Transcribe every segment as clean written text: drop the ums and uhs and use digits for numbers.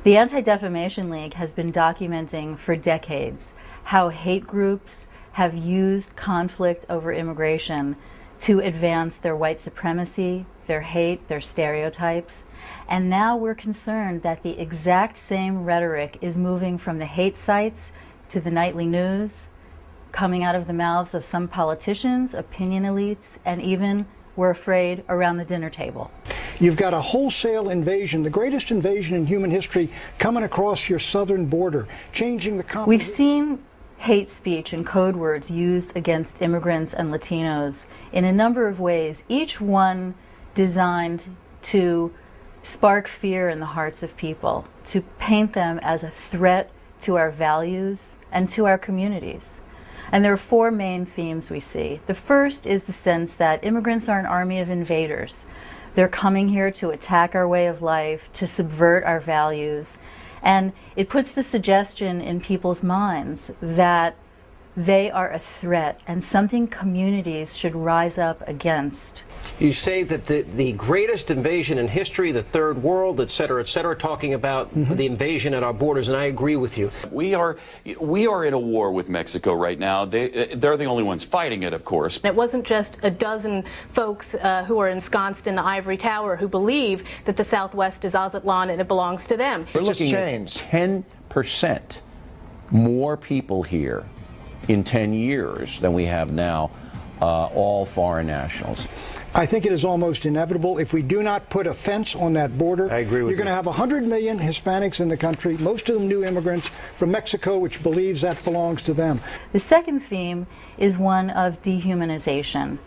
The Anti-Defamation League has been documenting for decades how hate groups have used conflict over immigration to advance their white supremacy, their hate, their stereotypes. And now we're concerned that the exact same rhetoric is moving from the hate sites to the nightly news, coming out of the mouths of some politicians, opinion elites, and even, we're afraid, around the dinner table. You've got a wholesale invasion, the greatest invasion in human history, coming across your southern border, changing the composition. We've seen hate speech and code words used against immigrants and Latinos in a number of ways, each one designed to spark fear in the hearts of people, to paint them as a threat to our values and to our communities. And there are four main themes we see. The first is the sense that immigrants are an army of invaders. They're coming here to attack our way of life, to subvert our values. And it puts the suggestion in people's minds that they are a threat and something communities should rise up against. You say that the greatest invasion in history, the third world, et cetera, talking about the invasion at our borders, and I agree with you. We are in a war with Mexico right now. They're the only ones fighting it, of course. It wasn't just a dozen folks who are ensconced in the ivory tower who believe that the Southwest is Azatlan and it belongs to them. We're looking at 10% more people here in 10 years than we have now, all foreign nationals. I think it is almost inevitable. If we do not put a fence on that border, I agree with you're going to have 100 million Hispanics in the country, most of them new immigrants from Mexico, which believes that belongs to them. The second theme is one of dehumanization.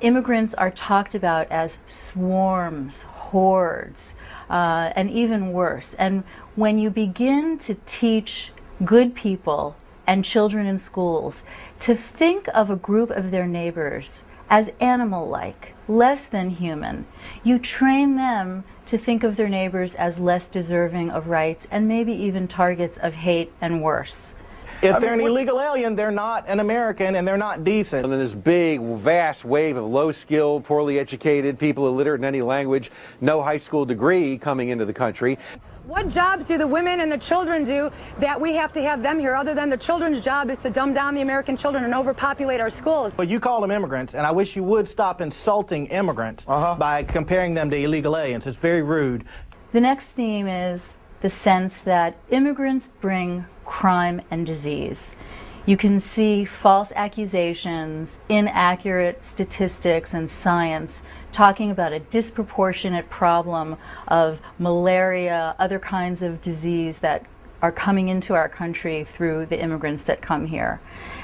Immigrants are talked about as swarms, hordes, and even worse. And when you begin to teach good people and children in schools to think of a group of their neighbors as animal-like, less than human, you train them to think of their neighbors as less deserving of rights and maybe even targets of hate and worse. If they're an illegal alien, they're not an American and they're not decent. And then this big, vast wave of low-skilled, poorly educated, people illiterate in any language, no high school degree coming into the country. What jobs do the women and the children do that we have to have them here, other than the children's job is to dumb down the American children and overpopulate our schools? Well, you call them immigrants, and I wish you would stop insulting immigrants by comparing them to illegal aliens. It's very rude. The next theme is the sense that immigrants bring crime and disease. You can see false accusations, inaccurate statistics and science talking about a disproportionate problem of malaria, other kinds of disease that are coming into our country through the immigrants that come here.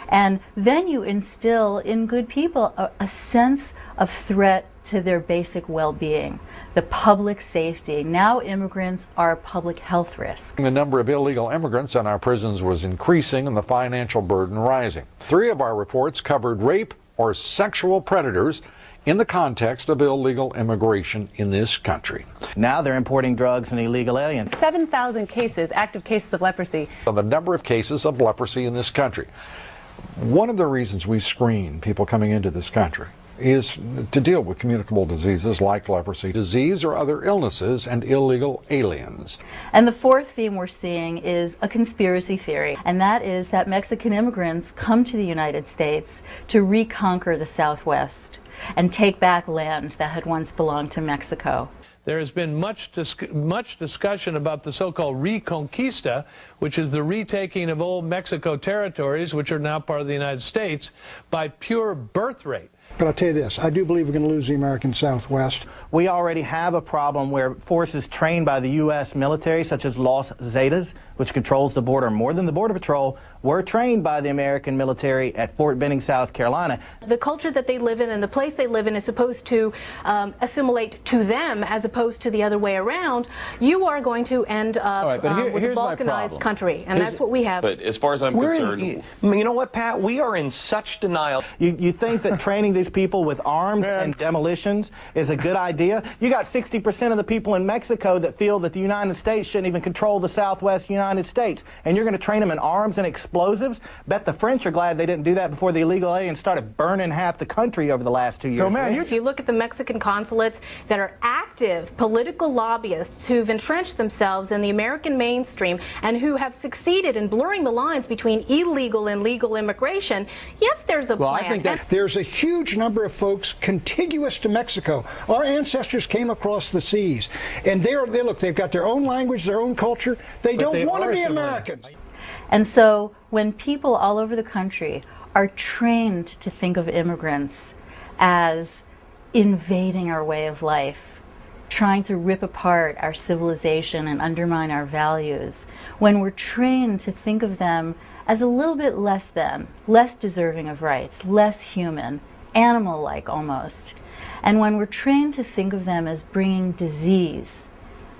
And then you instill in good people a sense of threat to their basic well-being, the public safety. Now immigrants are a public health risk. The number of illegal immigrants in our prisons was increasing and the financial burden rising. 3 of our reports covered rape or sexual predators in the context of illegal immigration in this country. Now they're importing drugs and illegal aliens. 7,000 cases, active cases of leprosy. The number of cases of leprosy in this country. One of the reasons we screen people coming into this country is to deal with communicable diseases like leprosy, disease or other illnesses, and illegal aliens. And the fourth theme we're seeing is a conspiracy theory, and that is that Mexican immigrants come to the United States to reconquer the Southwest and take back land that had once belonged to Mexico. There has been much discussion about the so-called Reconquista, which is the retaking of old Mexico territories, which are now part of the United States, by pure birth rate. But I'll tell you this, I do believe we're going to lose the American Southwest. We already have a problem where forces trained by the U.S. military, such as Los Zetas, which controls the border more than the Border Patrol, were trained by the American military at Fort Benning, South Carolina. The culture that they live in and the place they live in is supposed to assimilate to them as opposed to the other way around. You are going to end up with a balkanized country, and that's what we have. But as far as I'm concerned... You know what, Pat? We are in such denial. You think that training these people with arms and demolitions is a good idea? You got 60% of the people in Mexico that feel that the United States shouldn't even control the Southwest United United States, and you're going to train them in arms and explosives? Bet the French are glad they didn't do that before the illegal aliens started burning half the country over the last 2 years. So, man, if you look at the Mexican consulates that are active political lobbyists who've entrenched themselves in the American mainstream and who have succeeded in blurring the lines between illegal and legal immigration, yes, there's a plan. I think that there's a huge number of folks contiguous to Mexico. Our ancestors came across the seas, and they've got their own language, their own culture. They don't want to be Americans. And so when people all over the country are trained to think of immigrants as invading our way of life, trying to rip apart our civilization and undermine our values, when we're trained to think of them as a little bit less than, less deserving of rights, less human, animal-like almost, and when we're trained to think of them as bringing disease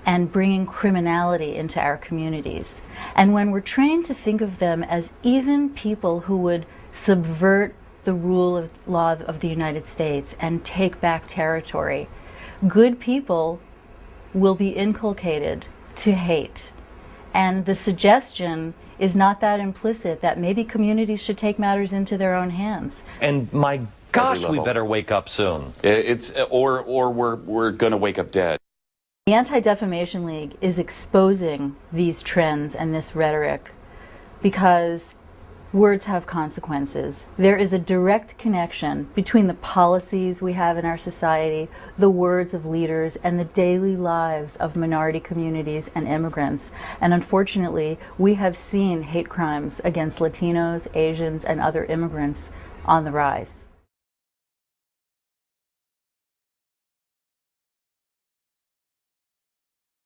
and bringing criminality into our communities, and when we're trained to think of them as even people who would subvert the rule of law of the United States and take back territory, good people will be inculcated to hate. And the suggestion is not that implicit that maybe communities should take matters into their own hands. And my gosh, we better wake up soon. Or we're going to wake up dead. The Anti-Defamation League is exposing these trends and this rhetoric because words have consequences. There is a direct connection between the policies we have in our society, the words of leaders, and the daily lives of minority communities and immigrants. And unfortunately, we have seen hate crimes against Latinos, Asians, and other immigrants on the rise.